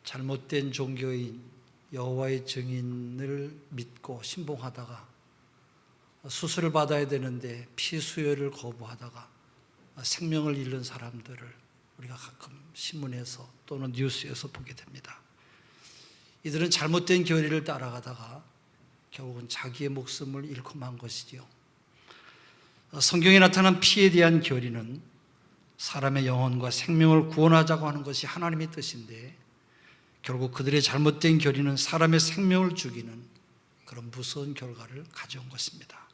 잘못된 종교인 여호와의 증인을 믿고 신봉하다가 수술을 받아야 되는데 피 수혈을 거부하다가 생명을 잃는 사람들을 우리가 가끔 신문에서 또는 뉴스에서 보게 됩니다. 이들은 잘못된 교리를 따라가다가 결국은 자기의 목숨을 잃고 만 것이지요. 성경에 나타난 피에 대한 교리는 사람의 영혼과 생명을 구원하자고 하는 것이 하나님의 뜻인데, 결국 그들의 잘못된 교리는 사람의 생명을 죽이는 그런 무서운 결과를 가져온 것입니다.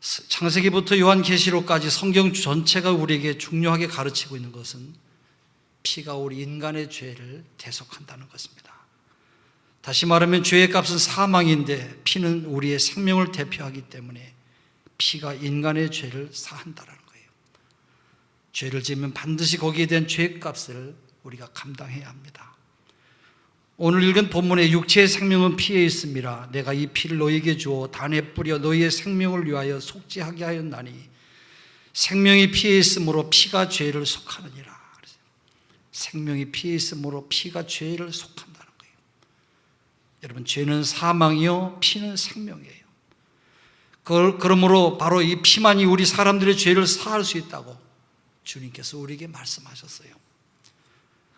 창세기부터 요한계시록까지 성경 전체가 우리에게 중요하게 가르치고 있는 것은 피가 우리 인간의 죄를 대속한다는 것입니다. 다시 말하면 죄의 값은 사망인데 피는 우리의 생명을 대표하기 때문에 피가 인간의 죄를 사한다는 거예요. 죄를 지으면 반드시 거기에 대한 죄의 값을 우리가 감당해야 합니다. 오늘 읽은 본문의 육체의 생명은 피에 있음이라 내가 이 피를 너희에게 주어 단에 뿌려 너희의 생명을 위하여 속죄하게 하였나니 생명이 피에 있으므로 피가 죄를 속하느니라. 생명이 피에 있으므로 피가 죄를 속한다는 거예요. 여러분, 죄는 사망이요 피는 생명이에요. 그러므로 바로 이 피만이 우리 사람들의 죄를 사할 수 있다고 주님께서 우리에게 말씀하셨어요.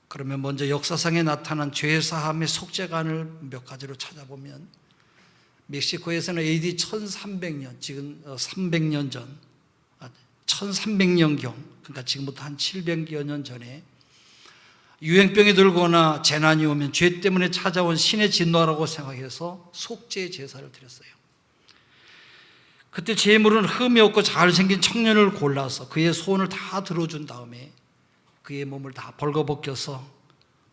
그러면 먼저 역사상에 나타난 죄사함의 속죄관을 몇 가지로 찾아보면, 멕시코에서는 AD 1300년, 지금 300년 전, 1300년경, 그러니까 지금부터 한 700여 년 전에 유행병이 들거나 재난이 오면 죄 때문에 찾아온 신의 진노라고 생각해서 속죄 제사를 드렸어요. 그때 제물은 흠이 없고 잘생긴 청년을 골라서 그의 소원을 다 들어준 다음에 그의 몸을 다 벌거벗겨서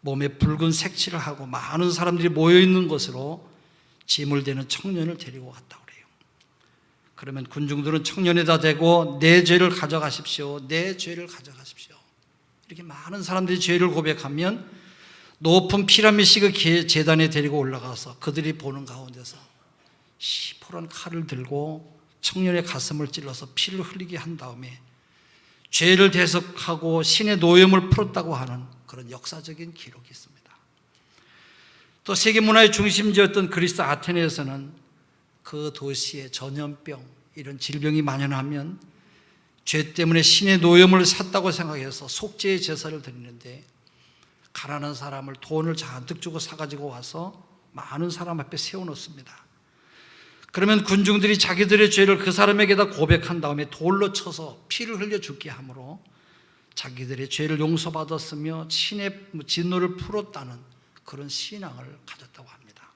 몸에 붉은 색칠을 하고 많은 사람들이 모여있는 곳으로 짐을 대는 청년을 데리고 갔다고 그래요. 그러면 군중들은 청년에다 대고 내 죄를 가져가십시오, 내 죄를 가져가십시오. 이렇게 많은 사람들이 죄를 고백하면 높은 피라미드식 제단에 데리고 올라가서 그들이 보는 가운데서 시퍼런 칼을 들고 청년의 가슴을 찔러서 피를 흘리게 한 다음에 죄를 대속하고 신의 노염을 풀었다고 하는 그런 역사적인 기록이 있습니다. 또 세계 문화의 중심지였던 그리스 아테네에서는 그 도시에 전염병, 이런 질병이 만연하면 죄 때문에 신의 노염을 샀다고 생각해서 속죄의 제사를 드리는데, 가난한 사람을 돈을 잔뜩 주고 사가지고 와서 많은 사람 앞에 세워놓습니다. 그러면 군중들이 자기들의 죄를 그 사람에게다 고백한 다음에 돌로 쳐서 피를 흘려 죽게 하므로 자기들의 죄를 용서받았으며 신의 진노를 풀었다는 그런 신앙을 가졌다고 합니다.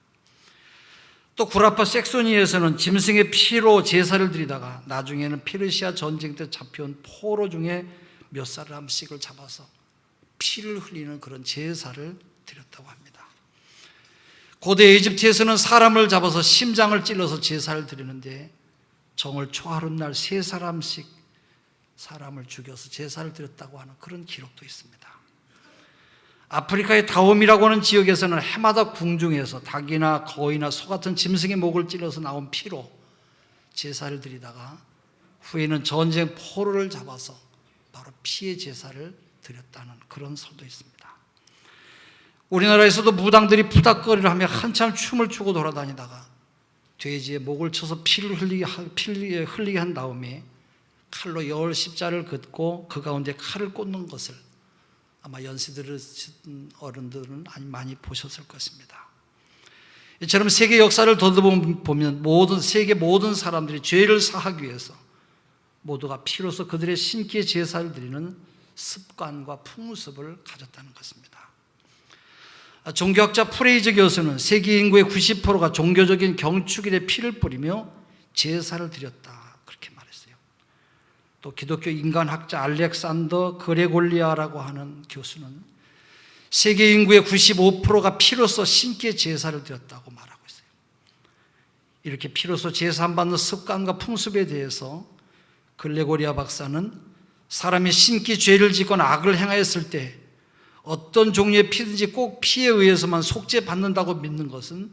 또 구라파 색소니에서는 짐승의 피로 제사를 드리다가 나중에는 페르시아 전쟁 때 잡혀온 포로 중에 몇 사람씩을 잡아서 피를 흘리는 그런 제사를 드렸다고 합니다. 고대 이집트에서는 사람을 잡아서 심장을 찔러서 제사를 드리는데 정월 초하룻날 3사람씩 사람을 죽여서 제사를 드렸다고 하는 그런 기록도 있습니다. 아프리카의 다옴이라고 하는 지역에서는 해마다 궁중에서 닭이나 거위나 소 같은 짐승의 목을 찔러서 나온 피로 제사를 드리다가 후에는 전쟁 포로를 잡아서 바로 피의 제사를 드렸다는 그런 설도 있습니다. 우리나라에서도 무당들이 부닥거리를 하며 한참 춤을 추고 돌아다니다가 돼지의 목을 쳐서 피를 흘리게 한 다음에 칼로 열 십자를 긋고 그 가운데 칼을 꽂는 것을 아마 연세 들으신 어른들은 많이 보셨을 것입니다. 이처럼 세계 역사를 더듬어보면 세계 모든 사람들이 죄를 사하기 위해서 모두가 피로써 그들의 신께 제사를 드리는 습관과 풍습을 가졌다는 것입니다. 종교학자 프레이저 교수는 세계 인구의 90%가 종교적인 경축일에 피를 뿌리며 제사를 드렸다, 그렇게 말했어요. 또 기독교 인간학자 알렉산더 그레골리아라고 하는 교수는 세계 인구의 95%가 피로써 신께 제사를 드렸다고 말하고 있어요. 이렇게 피로써 제사 받는 습관과 풍습에 대해서 그레골리아 박사는 사람이 신께 죄를 짓거나 악을 행하였을 때 어떤 종류의 피든지 꼭 피에 의해서만 속죄받는다고 믿는 것은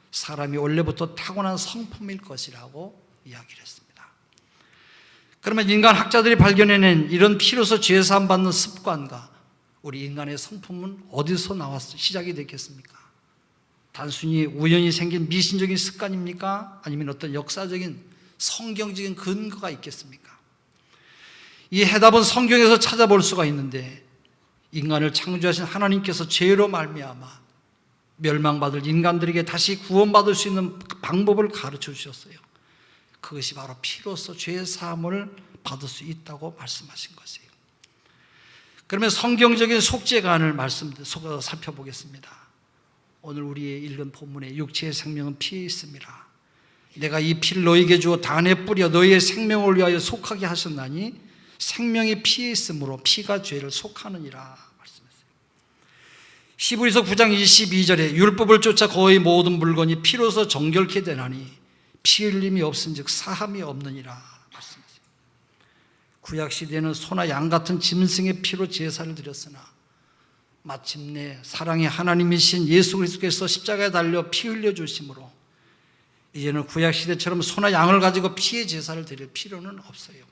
사람이 원래부터 타고난 성품일 것이라고 이야기를 했습니다. 그러면 인간 학자들이 발견해낸 이런 피로서 죄사함 받는 습관과 우리 인간의 성품은 어디서 나와서 시작이 됐겠습니까? 단순히 우연히 생긴 미신적인 습관입니까? 아니면 어떤 역사적인 성경적인 근거가 있겠습니까? 이 해답은 성경에서 찾아볼 수가 있는데, 인간을 창조하신 하나님께서 죄로 말미암아 멸망받을 인간들에게 다시 구원받을 수 있는 방법을 가르쳐 주셨어요. 그것이 바로 피로써 죄 사함을 받을 수 있다고 말씀하신 것이에요. 그러면 성경적인 속죄관을 살펴보겠습니다. 오늘 우리의 읽은 본문에 육체의 생명은 피에 있습니다. 내가 이 피를 너에게 주어 단에 뿌려 너희의 생명을 위하여 속하게 하셨나니 생명이 피에 있으므로 피가 죄를 속하느니라 말씀했어요. 히브리서 9장 22절에 율법을 쫓아 거의 모든 물건이 피로서 정결케 되나니 피 흘림이 없은즉 사함이 없느니라 말씀했어요. 구약시대에는 소나 양 같은 짐승의 피로 제사를 드렸으나 마침내 사랑의 하나님이신 예수 그리스도께서 십자가에 달려 피 흘려주심으로 이제는 구약시대처럼 소나 양을 가지고 피의 제사를 드릴 필요는 없어요.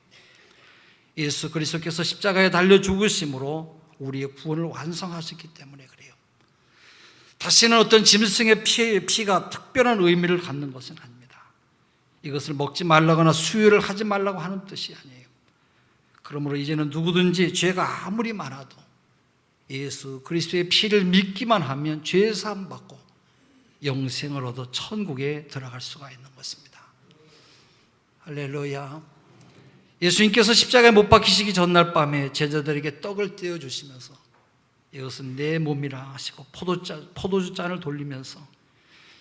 예수 그리스도께서 십자가에 달려 죽으심으로 우리의 구원을 완성하셨기 때문에 그래요. 다시는 어떤 짐승의 피가 특별한 의미를 갖는 것은 아닙니다. 이것을 먹지 말라거나 수유를 하지 말라고 하는 뜻이 아니에요. 그러므로 이제는 누구든지 죄가 아무리 많아도 예수 그리스도의 피를 믿기만 하면 죄 사함 받고 영생을 얻어 천국에 들어갈 수가 있는 것입니다. 할렐루야. 예수님께서 십자가에 못 박히시기 전날 밤에 제자들에게 떡을 떼어주시면서 이것은 내 몸이라 하시고 포도주잔을 돌리면서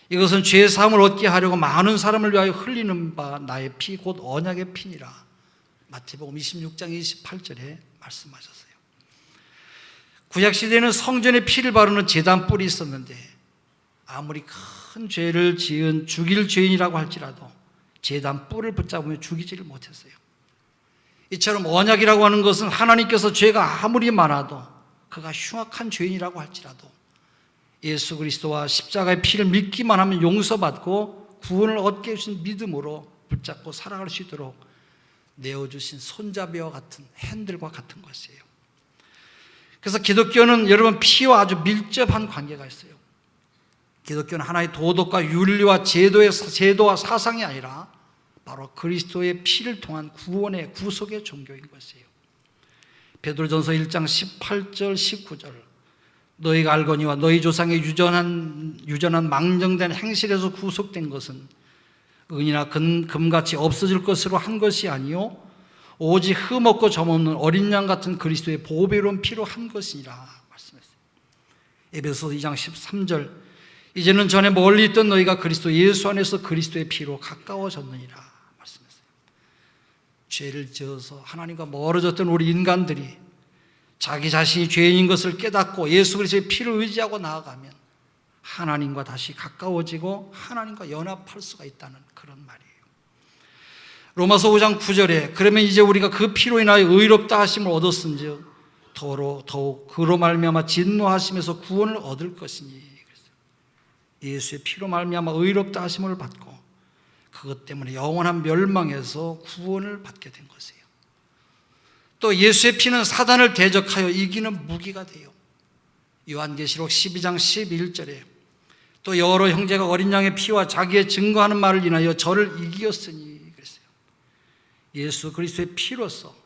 이것은 죄 사함을 얻게 하려고 많은 사람을 위하여 흘리는 바 나의 피 곧 언약의 피니라. 마태복음 26장 28절에 말씀하셨어요. 구약시대에는 성전에 피를 바르는 제단 뿔이 있었는데 아무리 큰 죄를 지은 죽일 죄인이라고 할지라도 제단 뿔을 붙잡으면 죽이지를 못했어요. 이처럼 언약이라고 하는 것은 하나님께서 죄가 아무리 많아도 그가 흉악한 죄인이라고 할지라도 예수 그리스도와 십자가의 피를 믿기만 하면 용서받고 구원을 얻게 해주신 믿음으로 붙잡고 살아갈 수 있도록 내어주신 손잡이와 같은 핸들과 같은 것이에요. 그래서 기독교는 여러분 피와 아주 밀접한 관계가 있어요. 기독교는 하나의 도덕과 윤리와 제도와 사상이 아니라 바로 그리스도의 피를 통한 구원의 구속의 종교인 것이에요. 베드로전서 1장 18절 19절 너희가 알거니와 너희 조상의 유전한 망정된 행실에서 구속된 것은 은이나 금같이 없어질 것으로 한 것이 아니요 오직 흠없고 점없는 어린 양 같은 그리스도의 보배로운 피로 한 것이니라 말씀했어요. 에베소서 2장 13절 이제는 전에 멀리 있던 너희가 그리스도 예수 안에서 그리스도의 피로 가까워졌느니라 말씀했어요. 죄를 지어서 하나님과 멀어졌던 우리 인간들이 자기 자신이 죄인인 것을 깨닫고 예수 그리스도의 피를 의지하고 나아가면 하나님과 다시 가까워지고 하나님과 연합할 수가 있다는 그런 말이에요. 로마서 5장 9절에 그러면 이제 우리가 그 피로 인하여 의롭다 하심을 얻었은즉 더욱 그로 말미암아 진노하심에서 구원을 얻을 것이니 예수의 피로 말미암아 의롭다 하심을 받고 그것 때문에 영원한 멸망에서 구원을 받게 된 것이에요. 또 예수의 피는 사단을 대적하여 이기는 무기가 돼요. 요한계시록 12장 11절에 또 여러 형제가 어린 양의 피와 자기의 증거하는 말을 인하여 저를 이기었으니 그랬어요. 예수 그리스도의 피로서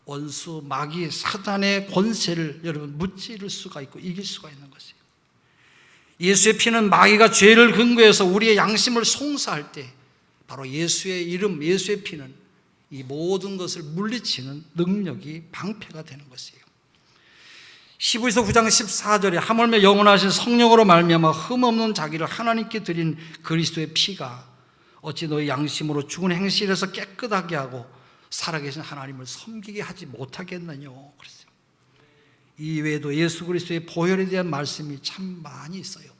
원수 마귀 사단의 권세를 여러분 무찌를 수가 있고 이길 수가 있는 것이에요. 예수의 피는 마귀가 죄를 근거해서 우리의 양심을 송사할 때 바로 예수의 이름, 예수의 피는 이 모든 것을 물리치는 능력이 방패가 되는 것이에요. 히브리서 9장 14절에 하물며 영원하신 성령으로 말미암아 흠없는 자기를 하나님께 드린 그리스도의 피가 어찌 너희 양심으로 죽은 행실에서 깨끗하게 하고 살아계신 하나님을 섬기게 하지 못하겠느냐 그랬어요. 이외에도 예수 그리스도의 보혈에 대한 말씀이 참 많이 있어요.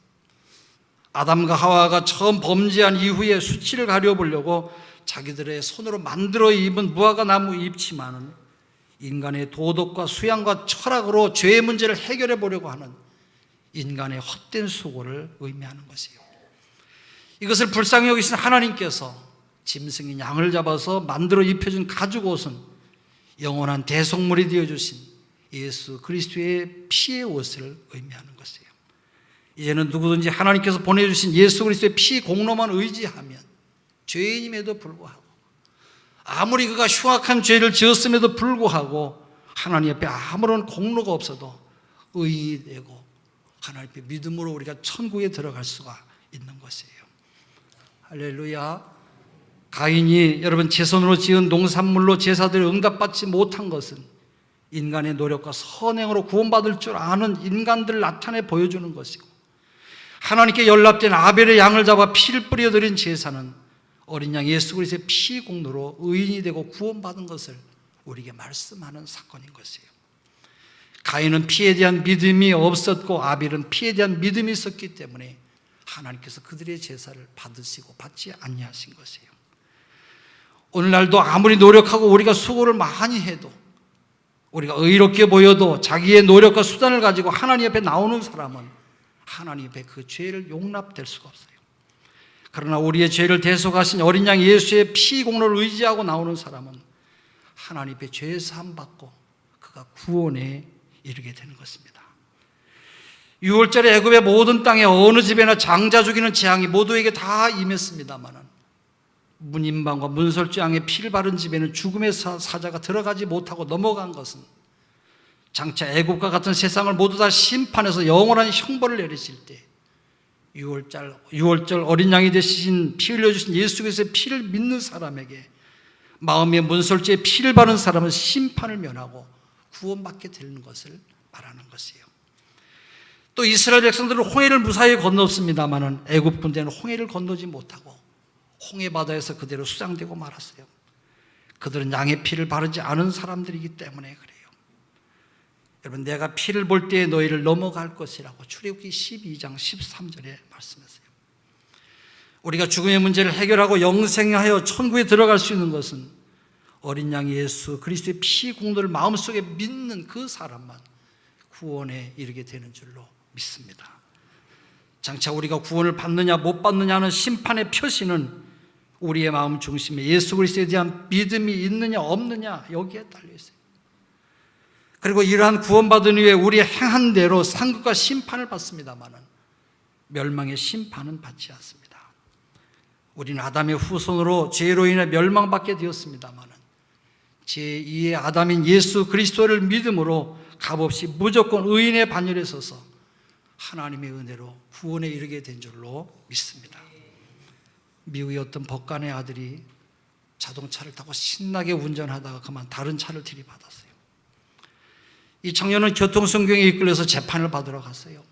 아담과 하와가 처음 범죄한 이후에 수치를 가려보려고 자기들의 손으로 만들어 입은 무화과 나무 잎치만은 인간의 도덕과 수양과 철학으로 죄의 문제를 해결해 보려고 하는 인간의 헛된 수고를 의미하는 것이에요. 이것을 불쌍히 여기신 하나님께서 짐승인 양을 잡아서 만들어 입혀준 가죽옷은 영원한 대속물이 되어주신 예수 그리스도의 피의 옷을 의미하는 것이에요. 이제는 누구든지 하나님께서 보내주신 예수 그리스도의 피 공로만 의지하면 죄인임에도 불구하고, 아무리 그가 흉악한 죄를 지었음에도 불구하고 하나님 앞에 아무런 공로가 없어도 의인이 되고 하나님 앞에 믿음으로 우리가 천국에 들어갈 수가 있는 것이에요. 할렐루야. 가인이 여러분 제 손으로 지은 농산물로 제사들을 응답받지 못한 것은 인간의 노력과 선행으로 구원받을 줄 아는 인간들을 나타내 보여주는 것이고, 하나님께 연락된 아벨의 양을 잡아 피를 뿌려드린 제사는 어린 양 예수 그리스도의 피 공로로 의인이 되고 구원받은 것을 우리에게 말씀하는 사건인 것이에요. 가인은 피에 대한 믿음이 없었고 아벨은 피에 대한 믿음이 있었기 때문에 하나님께서 그들의 제사를 받으시고 받지 아니하신 것이에요. 오늘날도 아무리 노력하고 우리가 수고를 많이 해도, 우리가 의롭게 보여도 자기의 노력과 수단을 가지고 하나님 앞에 나오는 사람은 하나님 앞에 그 죄를 용납될 수가 없어요. 그러나 우리의 죄를 대속하신 어린 양 예수의 피 공로를 의지하고 나오는 사람은 하나님 앞에 죄 사함 받고 그가 구원에 이르게 되는 것입니다. 6월절에 애굽의 모든 땅에 어느 집에나 장자 죽이는 재앙이 모두에게 다 임했습니다마는 문인방과 문설주양의 피를 바른 집에는 죽음의 사자가 들어가지 못하고 넘어간 것은 장차 애굽과 같은 세상을 모두 다 심판해서 영원한 형벌을 내리실 때 6월절 어린 양이 되신 피 흘려주신 예수 그리스도의 피를 믿는 사람에게 마음의 문설주에 피를 바른 사람은 심판을 면하고 구원받게 되는 것을 말하는 것이에요. 또 이스라엘 백성들은 홍해를 무사히 건넜습니다마는 애굽 군대는 홍해를 건너지 못하고 홍해 바다에서 그대로 수장되고 말았어요. 그들은 양의 피를 바르지 않은 사람들이기 때문에 그래요. 여러분, 내가 피를 볼 때에 너희를 넘어갈 것이라고 출애굽기 12장 13절에 말씀했어요. 우리가 죽음의 문제를 해결하고 영생하여 천국에 들어갈 수 있는 것은 어린 양 예수 그리스도의 피 공로를 마음속에 믿는 그 사람만 구원에 이르게 되는 줄로 믿습니다. 장차 우리가 구원을 받느냐 못 받느냐 하는 심판의 표시는 우리의 마음 중심에 예수 그리스도에 대한 믿음이 있느냐 없느냐 여기에 달려 있어요. 그리고 이러한 구원받은 후에 우리의 행한 대로 상급과 심판을 받습니다마는 멸망의 심판은 받지 않습니다. 우리는 아담의 후손으로 죄로 인해 멸망받게 되었습니다마는 제2의 아담인 예수 그리스도를 믿음으로 값없이 무조건 의인의 반열에 서서 하나님의 은혜로 구원에 이르게 된 줄로 믿습니다. 미국의 어떤 법관의 아들이 자동차를 타고 신나게 운전하다가 그만 다른 차를 들이받았어요. 이 청년은 교통순경에 이끌려서 재판을 받으러 갔어요.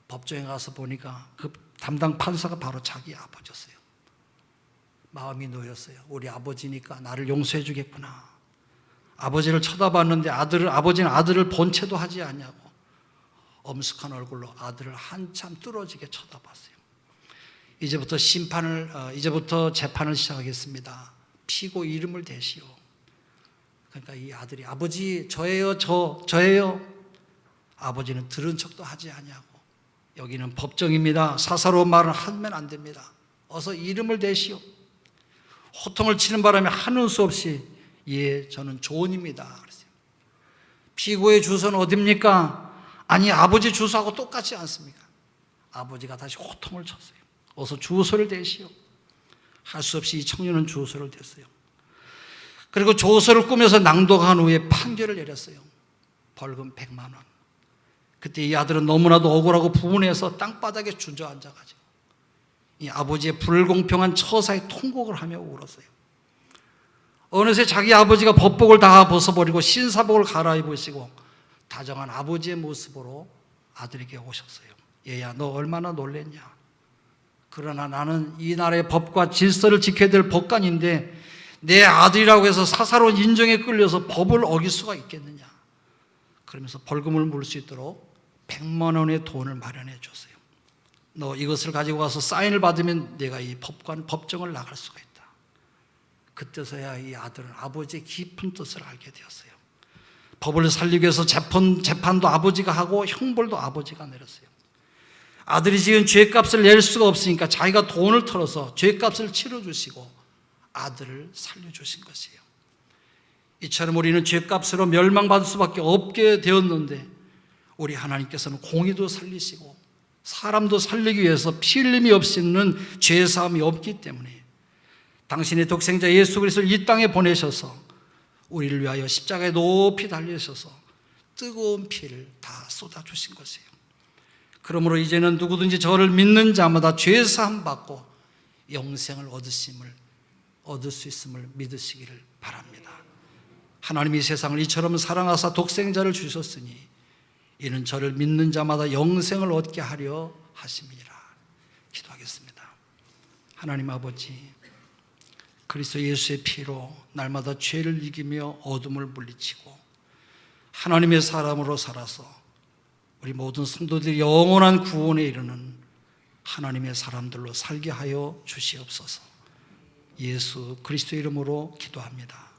법정에 가서 보니까 그 담당 판사가 바로 자기 아버지였어요. 마음이 놓였어요. 우리 아버지니까 나를 용서해 주겠구나. 아버지를 쳐다봤는데 아버지는 아들을 본체도 하지 않냐고 엄숙한 얼굴로 아들을 한참 뚫어지게 쳐다봤어요. 이제부터 재판을 시작하겠습니다. 피고 이름을 대시오. 그러니까 이 아들이 아버지 저예요, 저예요. 아버지는 들은 척도 하지 않냐고. 여기는 법정입니다. 사사로운 말은 하면 안 됩니다. 어서 이름을 대시오. 호통을 치는 바람에 하는 수 없이 예, 저는 조언입니다. 그랬어요. 피고의 주소는 어딥니까? 아니, 아버지 주소하고 똑같지 않습니까? 아버지가 다시 호통을 쳤어요. 어서 주소를 대시오. 할 수 없이 이 청년은 주소를 댔어요. 그리고 조서를 꾸며서 낭독한 후에 판결을 내렸어요. 벌금 100만 원. 그때 이 아들은 너무나도 억울하고 분해서 땅바닥에 주저앉아가지고 이 아버지의 불공평한 처사에 통곡을 하며 울었어요. 어느새 자기 아버지가 법복을 다 벗어버리고 신사복을 갈아입으시고 다정한 아버지의 모습으로 아들에게 오셨어요. 얘야, 너 얼마나 놀랬냐? 그러나 나는 이 나라의 법과 질서를 지켜야 될 법관인데 내 아들이라고 해서 사사로운 인정에 끌려서 법을 어길 수가 있겠느냐? 그러면서 벌금을 물을 수 있도록 100만 원의 돈을 마련해 줬어요. 너 이것을 가지고 가서 사인을 받으면 내가 이 법정을 나갈 수가 있다. 그때서야 이 아들은 아버지의 깊은 뜻을 알게 되었어요. 법을 살리기 위해서 재판도 아버지가 하고 형벌도 아버지가 내렸어요. 아들이 지은 죄값을 낼 수가 없으니까 자기가 돈을 털어서 죄값을 치러주시고 아들을 살려주신 것이에요. 이처럼 우리는 죄값으로 멸망받을 수밖에 없게 되었는데 우리 하나님께서는 공의도 살리시고 사람도 살리기 위해서 피 흘림이 없이는 죄사함이 없기 때문에 당신의 독생자 예수 그리스도를 이 땅에 보내셔서 우리를 위하여 십자가에 높이 달리셔서 뜨거운 피를 다 쏟아주신 것이에요. 그러므로 이제는 누구든지 저를 믿는 자마다 죄사함 받고 영생을 얻을 수 있음을 믿으시기를 바랍니다. 하나님이 세상을 이처럼 사랑하사 독생자를 주셨으니 이는 저를 믿는 자마다 영생을 얻게 하려 하심이니라. 기도하겠습니다. 하나님 아버지, 그리스도 예수의 피로 날마다 죄를 이기며 어둠을 물리치고 하나님의 사람으로 살아서 우리 모든 성도들이 영원한 구원에 이르는 하나님의 사람들로 살게 하여 주시옵소서. 예수 그리스도 이름으로 기도합니다.